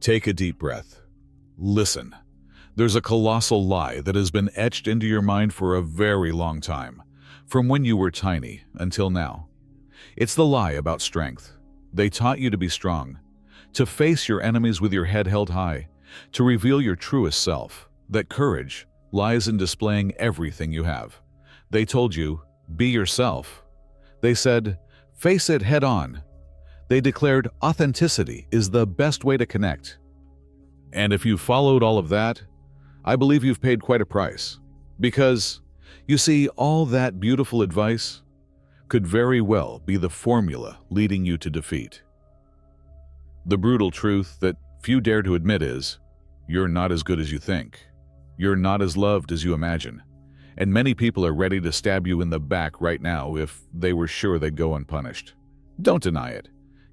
Take a deep breath. Listen. There's a colossal lie that has been etched into your mind for a very long time, from when you were tiny until now. It's the lie about strength. They taught you to be strong, to face your enemies with your head held high, to reveal your truest self, that courage lies in displaying everything you have. They told you, be yourself. They said, face it head on. They declared authenticity is the best way to connect. And if you followed all of that, I believe you've paid quite a price. Because, you see, all that beautiful advice could very well be the formula leading you to defeat. The brutal truth that few dare to admit is, you're not as good as you think. You're not as loved as you imagine. And many people are ready to stab you in the back right now if they were sure they'd go unpunished. Don't deny it.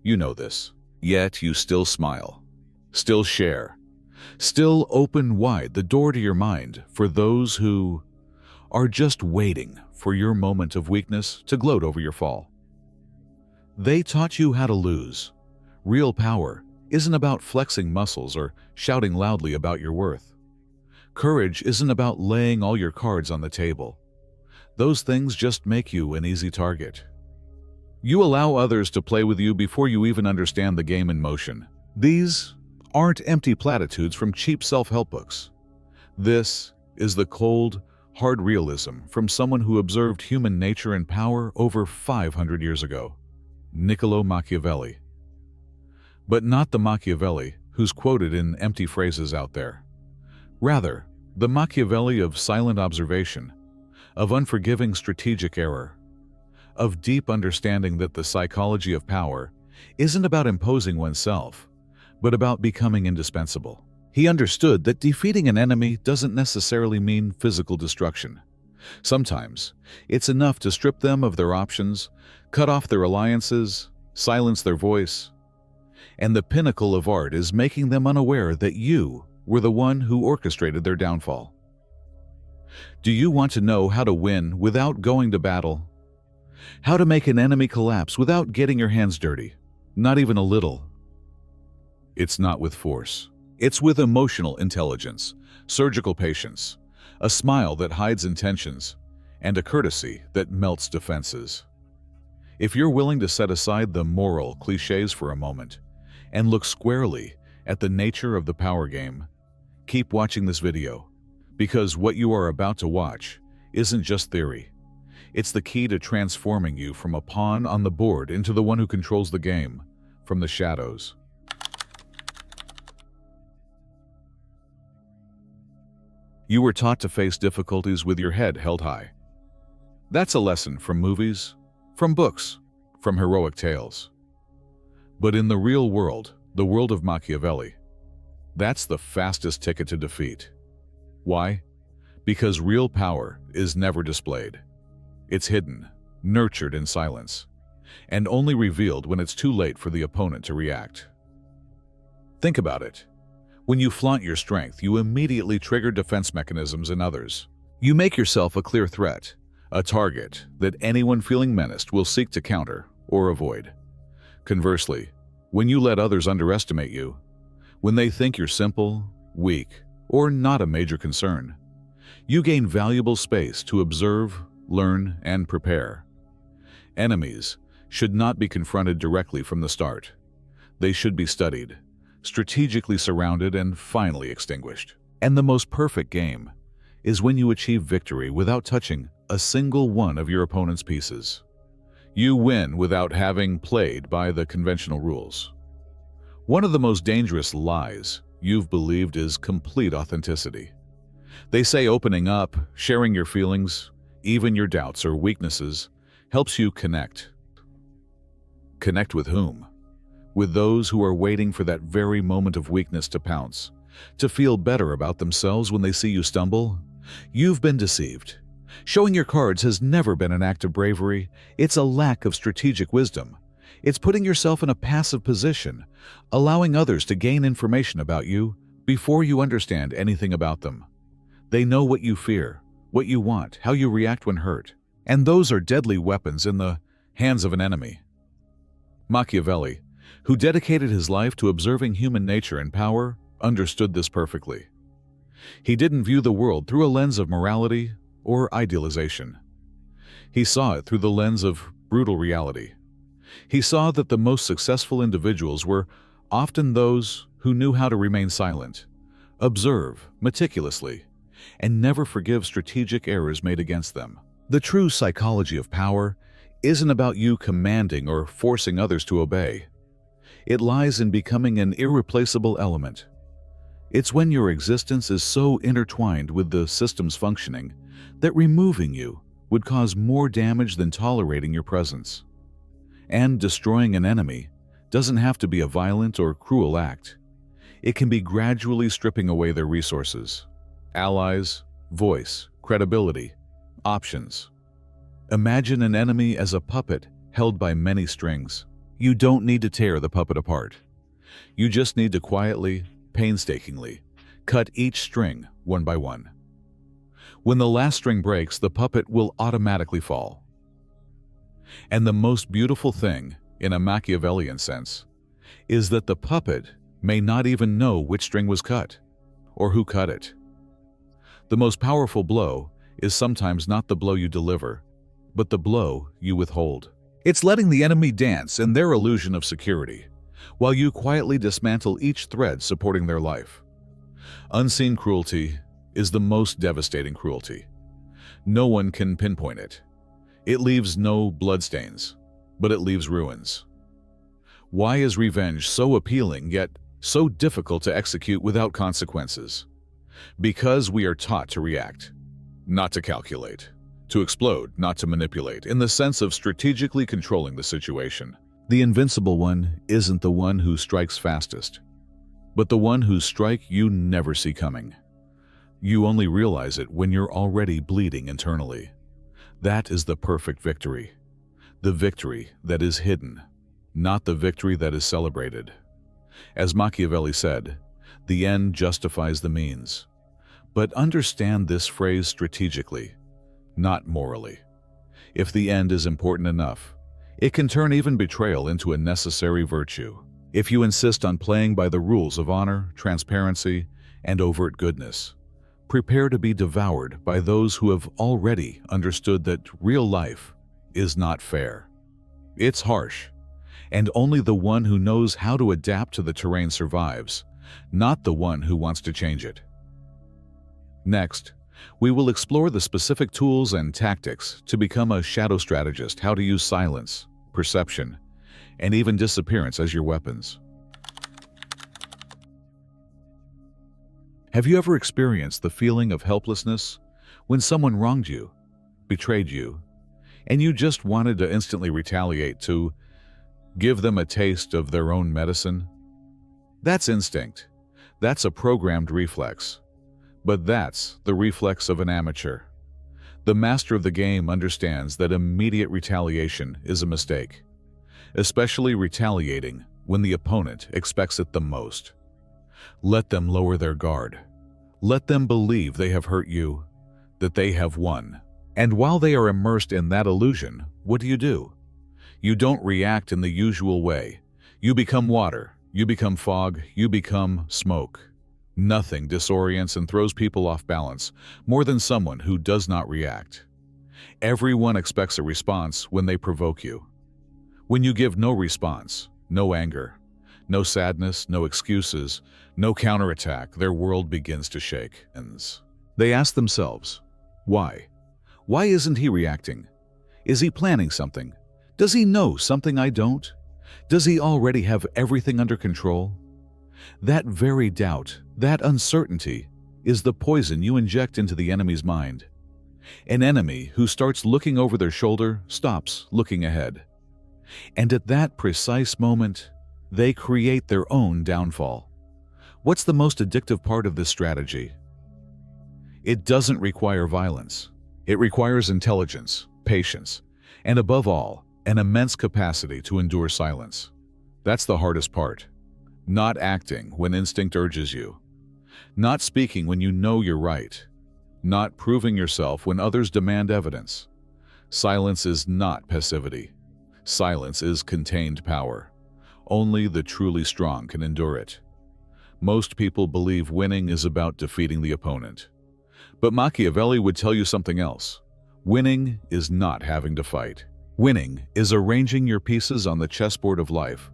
You know this. Yet you still smile. Still share. Still open wide the door to your mind for those who are just waiting for your moment of weakness to gloat over your fall. They taught you how to lose. Real power isn't about flexing muscles or shouting loudly about your worth. Courage isn't about laying all your cards on the table. Those things just make you an easy target. You allow others to play with you before you even understand the game in motion. These aren't empty platitudes from cheap self-help books. This is the cold, hard realism from someone who observed human nature and power over 500 years ago, Niccolo Machiavelli. But not the Machiavelli who's quoted in empty phrases out there. Rather, the Machiavelli of silent observation, of unforgiving strategic error, of deep understanding that the psychology of power isn't about imposing oneself, but about becoming indispensable. He understood that defeating an enemy doesn't necessarily mean physical destruction. Sometimes, it's enough to strip them of their options, cut off their alliances, silence their voice. And the pinnacle of art is making them unaware that you were the one who orchestrated their downfall. Do you want to know how to win without going to battle? How to make an enemy collapse without getting your hands dirty? Not even a little. It's not with force. It's with emotional intelligence, surgical patience, a smile that hides intentions, and a courtesy that melts defenses. If you're willing to set aside the moral cliches for a moment and look squarely at the nature of the power game, keep watching this video, because what you are about to watch isn't just theory. It's the key to transforming you from a pawn on the board into the one who controls the game from the shadows. You were taught to face difficulties with your head held high. That's a lesson from movies, from books, from heroic tales. But in the real world, the world of Machiavelli, that's the fastest ticket to defeat. Why? Because real power is never displayed. It's hidden, nurtured in silence, and only revealed when it's too late for the opponent to react. Think about it. When you flaunt your strength, you immediately trigger defense mechanisms in others. You make yourself a clear threat, a target that anyone feeling menaced will seek to counter or avoid. Conversely, when you let others underestimate you, when they think you're simple, weak, or not a major concern, you gain valuable space to observe, learn, and prepare. Enemies should not be confronted directly from the start. They should be studied, strategically surrounded, and finally extinguished. And the most perfect game is when you achieve victory without touching a single one of your opponent's pieces. You win without having played by the conventional rules. One of the most dangerous lies you've believed is complete authenticity. They say opening up, sharing your feelings, even your doubts or weaknesses, helps you connect. Connect with whom? With those who are waiting for that very moment of weakness to pounce, to feel better about themselves when they see you stumble? You've been deceived. Showing your cards has never been an act of bravery. It's a lack of strategic wisdom. It's putting yourself in a passive position, allowing others to gain information about you before you understand anything about them. They know what you fear, what you want, how you react when hurt. And those are deadly weapons in the hands of an enemy. Machiavelli who dedicated his life to observing human nature and power, understood this perfectly. He didn't view the world through a lens of morality or idealization. He saw it through the lens of brutal reality. He saw that the most successful individuals were often those who knew how to remain silent, observe meticulously, and never forgive strategic errors made against them. The true psychology of power isn't about you commanding or forcing others to obey. It lies in becoming an irreplaceable element. It's when your existence is so intertwined with the system's functioning that removing you would cause more damage than tolerating your presence. And destroying an enemy doesn't have to be a violent or cruel act. It can be gradually stripping away their resources, allies, voice, credibility, options. Imagine an enemy as a puppet held by many strings. You don't need to tear the puppet apart. You just need to quietly, painstakingly, cut each string one by one. When the last string breaks, the puppet will automatically fall. And the most beautiful thing, in a Machiavellian sense, is that the puppet may not even know which string was cut, or who cut it. The most powerful blow is sometimes not the blow you deliver, but the blow you withhold. It's letting the enemy dance in their illusion of security, while you quietly dismantle each thread supporting their life. Unseen cruelty is the most devastating cruelty. No one can pinpoint it. It leaves no bloodstains, but it leaves ruins. Why is revenge so appealing yet so difficult to execute without consequences? Because we are taught to react, not to calculate, to explode, not to manipulate, in the sense of strategically controlling the situation. The invincible one isn't the one who strikes fastest, but the one whose strike you never see coming. You only realize it when you're already bleeding internally. That is the perfect victory. The victory that is hidden, not the victory that is celebrated. As Machiavelli said, the end justifies the means. But understand this phrase strategically, not morally. If the end is important enough, it can turn even betrayal into a necessary virtue. If you insist on playing by the rules of honor, transparency, and overt goodness, prepare to be devoured by those who have already understood that real life is not fair. It's harsh, and only the one who knows how to adapt to the terrain survives, not the one who wants to change it. Next, we will explore the specific tools and tactics to become a shadow strategist, how to use silence, perception, and even disappearance as your weapons. Have you ever experienced the feeling of helplessness when someone wronged you, betrayed you, and you just wanted to instantly retaliate, to give them a taste of their own medicine? That's instinct. That's a programmed reflex. But that's the reflex of an amateur. The master of the game understands that immediate retaliation is a mistake, especially retaliating when the opponent expects it the most. Let them lower their guard. Let them believe they have hurt you, that they have won. And while they are immersed in that illusion, what do? You don't react in the usual way. You become water, you become fog, you become smoke. Nothing disorients and throws people off balance more than someone who does not react. Everyone expects a response when they provoke you. When you give no response, no anger, no sadness, no excuses, no counterattack, their world begins to shake. They ask themselves, why? Why isn't he reacting? Is he planning something? Does he know something I don't? Does he already have everything under control? That very doubt, that uncertainty, is the poison you inject into the enemy's mind. An enemy who starts looking over their shoulder stops looking ahead. And at that precise moment, they create their own downfall. What's the most addictive part of this strategy? It doesn't require violence. It requires intelligence, patience, and above all, an immense capacity to endure silence. That's the hardest part. Not acting when instinct urges you. Not speaking when you know you're right. Not proving yourself when others demand evidence. Silence is not passivity. Silence is contained power. Only the truly strong can endure it. Most people believe winning is about defeating the opponent. But Machiavelli would tell you something else. Winning is not having to fight. Winning is arranging your pieces on the chessboard of life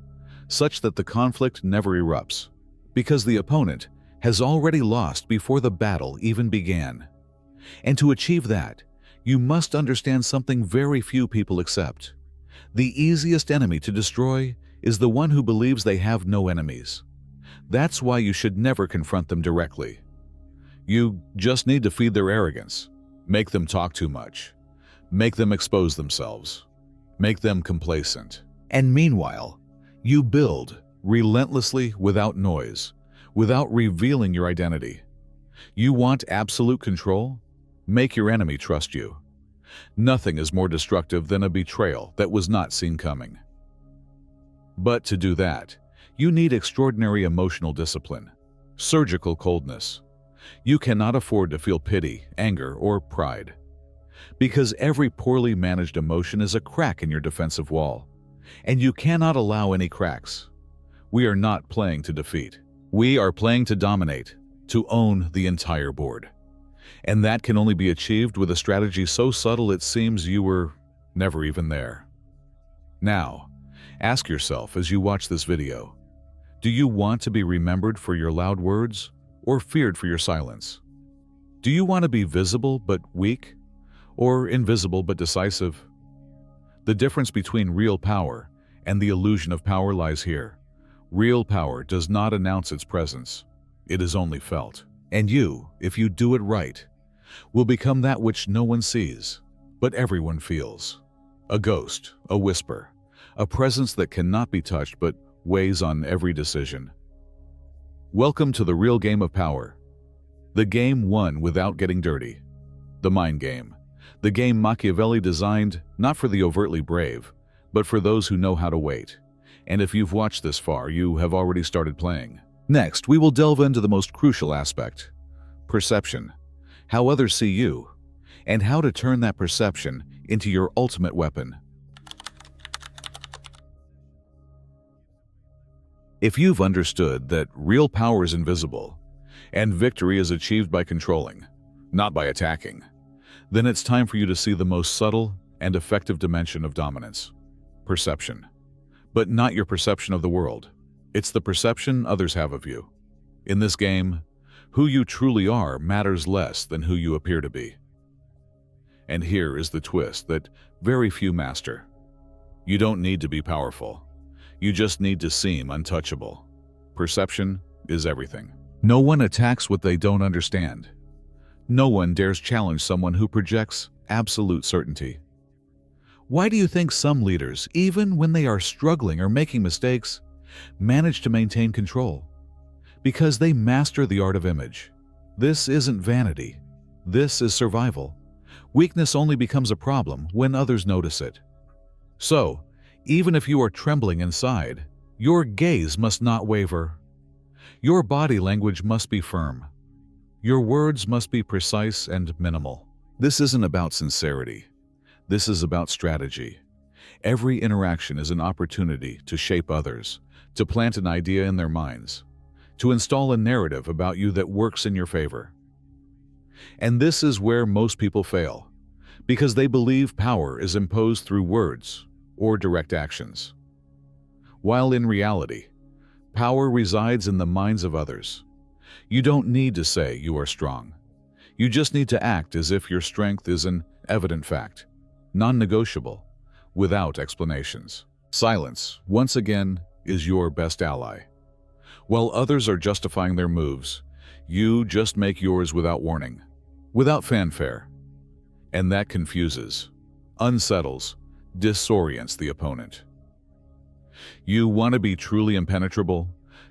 such that the conflict never erupts, because the opponent has already lost before the battle even began. And to achieve that, you must understand something very few people accept. The easiest enemy to destroy is the one who believes they have no enemies. That's why you should never confront them directly. You just need to feed their arrogance, make them talk too much, make them expose themselves, make them complacent. And meanwhile, you build relentlessly without noise, without revealing your identity. You want absolute control? Make your enemy trust you. Nothing is more destructive than a betrayal that was not seen coming. But to do that, you need extraordinary emotional discipline, surgical coldness. You cannot afford to feel pity, anger, or pride, because every poorly managed emotion is a crack in your defensive wall, and you cannot allow any cracks. We are not playing to defeat. We are playing to dominate, to own the entire board. And that can only be achieved with a strategy so subtle it seems you were never even there. Now, ask yourself as you watch this video, do you want to be remembered for your loud words or feared for your silence? Do you want to be visible but weak, or invisible but decisive? The difference between real power and the illusion of power lies here. Real power does not announce its presence. It is only felt. And you, if you do it right, will become that which no one sees, but everyone feels. A ghost, a whisper, a presence that cannot be touched but weighs on every decision. Welcome to the real game of power. The game won without getting dirty. The mind game. The game Machiavelli designed not for the overtly brave, but for those who know how to wait. And if you've watched this far, you have already started playing. Next, we will delve into the most crucial aspect: perception. How others see you, and how to turn that perception into your ultimate weapon. If you've understood that real power is invisible, and victory is achieved by controlling, not by attacking, then it's time for you to see the most subtle and effective dimension of dominance: perception. But not your perception of the world. It's the perception others have of you. In this game, who you truly are matters less than who you appear to be. And here is the twist that very few master. You don't need to be powerful. You just need to seem untouchable. Perception is everything. No one attacks what they don't understand. No one dares challenge someone who projects absolute certainty. Why do you think some leaders, even when they are struggling or making mistakes, manage to maintain control? Because they master the art of image. This isn't vanity. This is survival. Weakness only becomes a problem when others notice it. So, even if you are trembling inside, your gaze must not waver. Your body language must be firm. Your words must be precise and minimal. This isn't about sincerity. This is about strategy. Every interaction is an opportunity to shape others, to plant an idea in their minds, to install a narrative about you that works in your favor. And this is where most people fail, because they believe power is imposed through words or direct actions. While in reality, power resides in the minds of others. You don't need to say you are strong. You just need to act as if your strength is an evident fact, non-negotiable, without explanations. Silence, once again, is your best ally. While others are justifying their moves, you just make yours without warning, without fanfare. And that confuses, unsettles, disorients the opponent. You want to be truly impenetrable?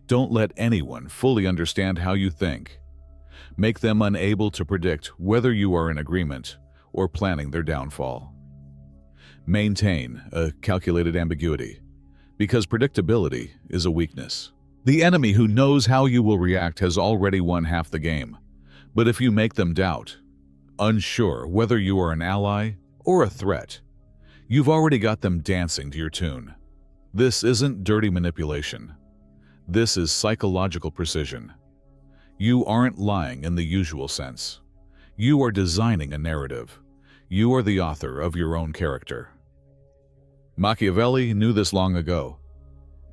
Don't let anyone fully understand how you think. Make them unable to predict whether you are in agreement or planning their downfall. Maintain a calculated ambiguity, because predictability is a weakness. The enemy who knows how you will react has already won half the game. But if you make them doubt, unsure whether you are an ally or a threat, you've already got them dancing to your tune. This isn't dirty manipulation. This is psychological precision. You aren't lying in the usual sense. You are designing a narrative. You are the author of your own character. Machiavelli knew this long ago.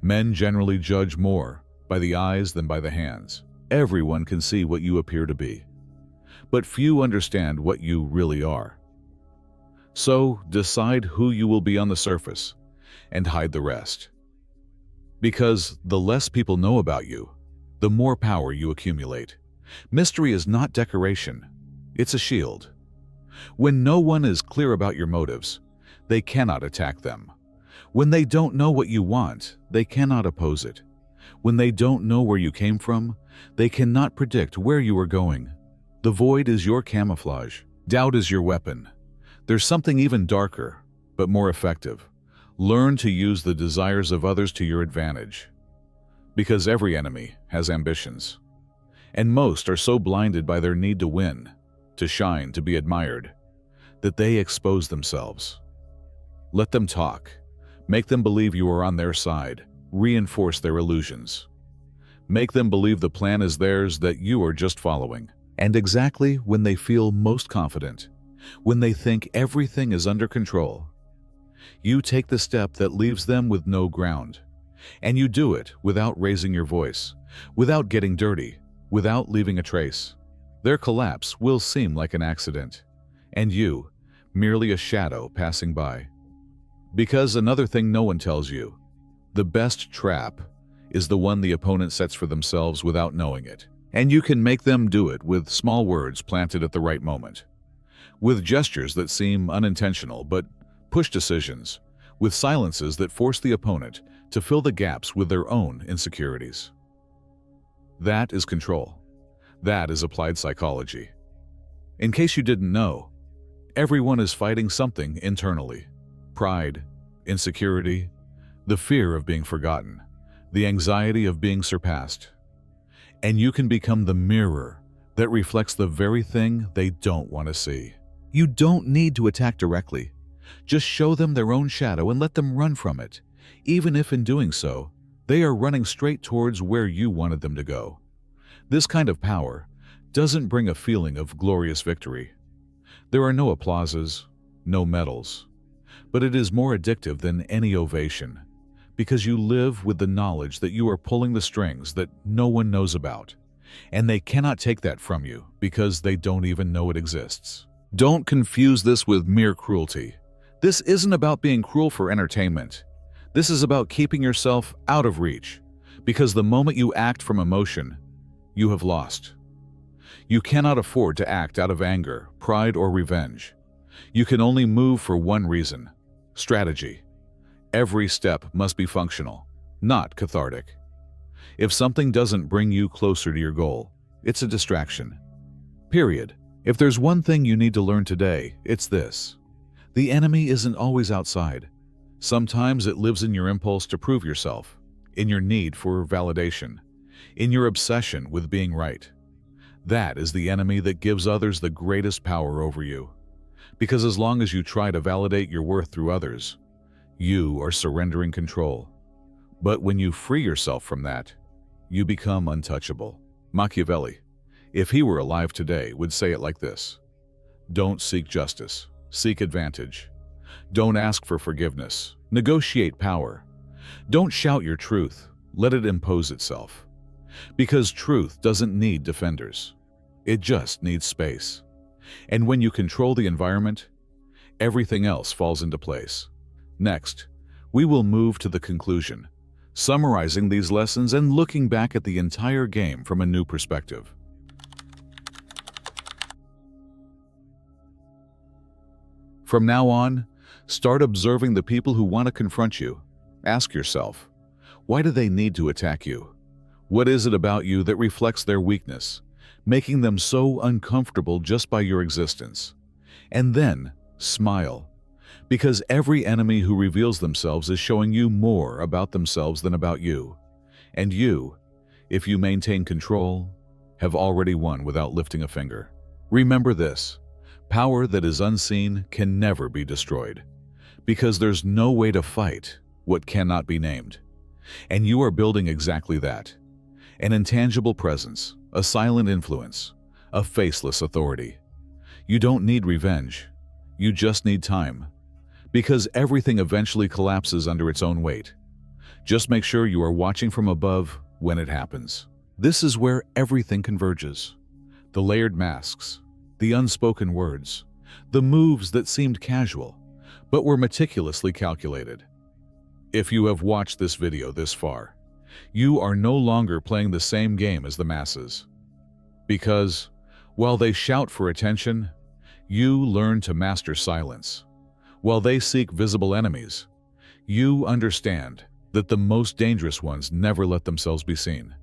Men generally judge more by the eyes than by the hands. Everyone can see what you appear to be, but few understand what you really are. So decide who you will be on the surface and hide the rest. Because the less people know about you, the more power you accumulate. Mystery is not decoration, it's a shield. When no one is clear about your motives, they cannot attack them. When they don't know what you want, they cannot oppose it. When they don't know where you came from, they cannot predict where you are going. The void is your camouflage. Doubt is your weapon. There's something even darker, but more effective. Learn to use the desires of others to your advantage. Because every enemy has ambitions. And most are so blinded by their need to win, to shine, to be admired, that they expose themselves. Let them talk. Make them believe you are on their side. Reinforce their illusions. Make them believe the plan is theirs, that you are just following. And exactly when they feel most confident, when they think everything is under control, you take the step that leaves them with no ground. And you do it without raising your voice, without getting dirty, without leaving a trace. Their collapse will seem like an accident, and you, merely a shadow passing by. Because another thing no one tells you, the best trap is the one the opponent sets for themselves without knowing it. And you can make them do it with small words planted at the right moment, with gestures that seem unintentional but push decisions, with silences that force the opponent to fill the gaps with their own insecurities. That is control. That is applied psychology. In case you didn't know, everyone is fighting something internally. Pride, insecurity, the fear of being forgotten, the anxiety of being surpassed. And you can become the mirror that reflects the very thing they don't want to see. You don't need to attack directly. Just show them their own shadow and let them run from it, even if in doing so, they are running straight towards where you wanted them to go. This kind of power doesn't bring a feeling of glorious victory. There are no applauses, no medals, but it is more addictive than any ovation, because you live with the knowledge that you are pulling the strings that no one knows about, and they cannot take that from you because they don't even know it exists. Don't confuse this with mere cruelty. This isn't about being cruel for entertainment. This is about keeping yourself out of reach, because the moment you act from emotion, you have lost. You cannot afford to act out of anger, pride, or revenge. You can only move for one reason: strategy. Every step must be functional, not cathartic. If something doesn't bring you closer to your goal, it's a distraction. Period. If there's one thing you need to learn today, it's this: the enemy isn't always outside. Sometimes it lives in your impulse to prove yourself, in your need for validation, in your obsession with being right. That is the enemy that gives others the greatest power over you. Because as long as you try to validate your worth through others, you are surrendering control. But when you free yourself from that, you become untouchable. Machiavelli, if he were alive today, would say it like this: don't seek justice, seek advantage. Don't ask for forgiveness, negotiate power. Don't shout your truth, let it impose itself. Because truth doesn't need defenders. It just needs space. And when you control the environment, everything else falls into place. Next, we will move to the conclusion, summarizing these lessons and looking back at the entire game from a new perspective. From now on, start observing the people who want to confront you. Ask yourself, why do they need to attack you? What is it about you that reflects their weakness, making them so uncomfortable just by your existence? And then, smile. Because every enemy who reveals themselves is showing you more about themselves than about you. And you, if you maintain control, have already won without lifting a finger. Remember this: power that is unseen can never be destroyed. Because there's no way to fight what cannot be named. And you are building exactly that. An intangible presence, a silent influence, a faceless authority. You don't need revenge. You just need time. Because everything eventually collapses under its own weight. Just make sure you are watching from above when it happens. This is where everything converges. The layered masks, the unspoken words, the moves that seemed casual, but were meticulously calculated. If you have watched this video this far, you are no longer playing the same game as the masses. Because, while they shout for attention, you learn to master silence. While they seek visible enemies, you understand that the most dangerous ones never let themselves be seen.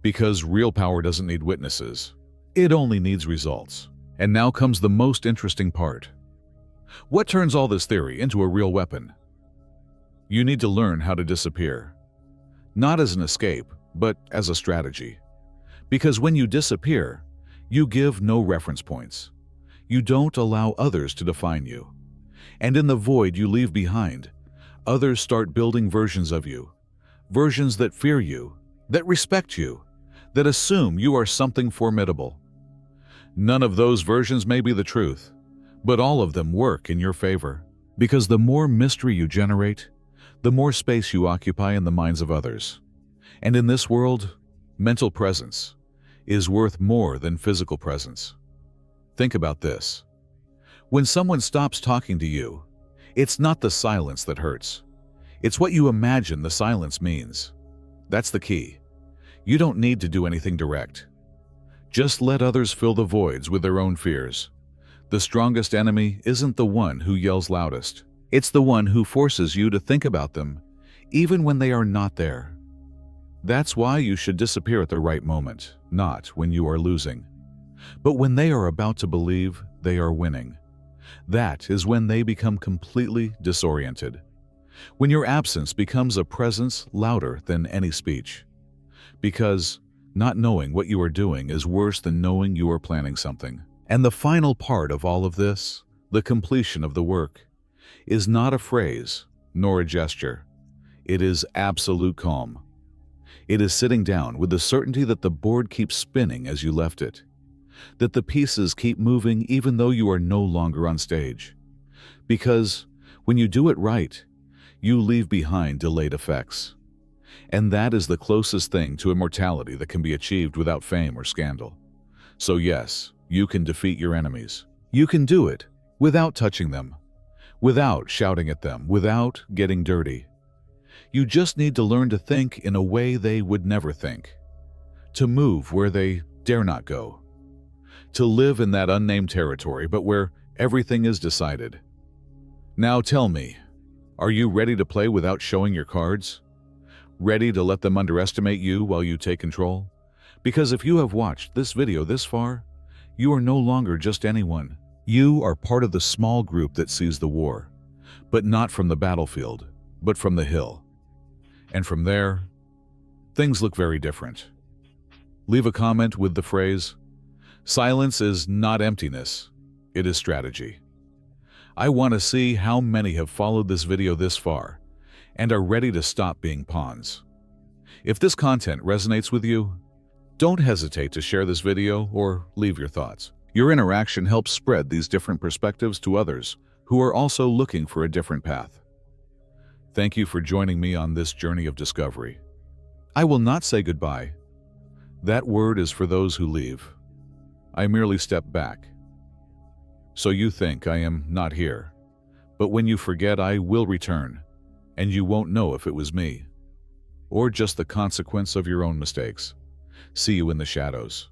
Because real power doesn't need witnesses. It only needs results. And now comes the most interesting part. What turns all this theory into a real weapon? You need to learn how to disappear. Not as an escape, but as a strategy. Because when you disappear, you give no reference points. You don't allow others to define you. And in the void you leave behind, others start building versions of you. Versions that fear you, that respect you, that assume you are something formidable. None of those versions may be the truth, but all of them work in your favor. Because the more mystery you generate, the more space you occupy in the minds of others. And in this world, mental presence is worth more than physical presence. Think about this. When someone stops talking to you, it's not the silence that hurts. It's what you imagine the silence means. That's the key. You don't need to do anything direct. Just let others fill the voids with their own fears. The strongest enemy isn't the one who yells loudest. It's the one who forces you to think about them, even when they are not there. That's why you should disappear at the right moment, not when you are losing, but when they are about to believe they are winning. That is when they become completely disoriented. When your absence becomes a presence louder than any speech. Because not knowing what you are doing is worse than knowing you are planning something. And the final part of all of this, the completion of the work, is not a phrase nor a gesture. It is absolute calm. It is sitting down with the certainty that the board keeps spinning as you left it, that the pieces keep moving even though you are no longer on stage. Because when you do it right, you leave behind delayed effects. And that is the closest thing to immortality that can be achieved without fame or scandal. So yes, you can defeat your enemies. You can do it without touching them, without shouting at them, without getting dirty. You just need to learn to think in a way they would never think, to move where they dare not go, to live in that unnamed territory, but where everything is decided. Now tell me, are you ready to play without showing your cards? Ready to let them underestimate you while you take control? Because if you have watched this video this far, you are no longer just anyone. You are part of the small group that sees the war, but not from the battlefield, but from the hill. And from there, things look very different. Leave a comment with the phrase, "Silence is not emptiness, it is strategy." I want to see how many have followed this video this far and are ready to stop being pawns. If this content resonates with you, don't hesitate to share this video or leave your thoughts. Your interaction helps spread these different perspectives to others who are also looking for a different path. Thank you for joining me on this journey of discovery. I will not say goodbye. That word is for those who leave. I merely step back. So you think I am not here, but when you forget, I will return, and you won't know if it was me, or just the consequence of your own mistakes. See you in the shadows.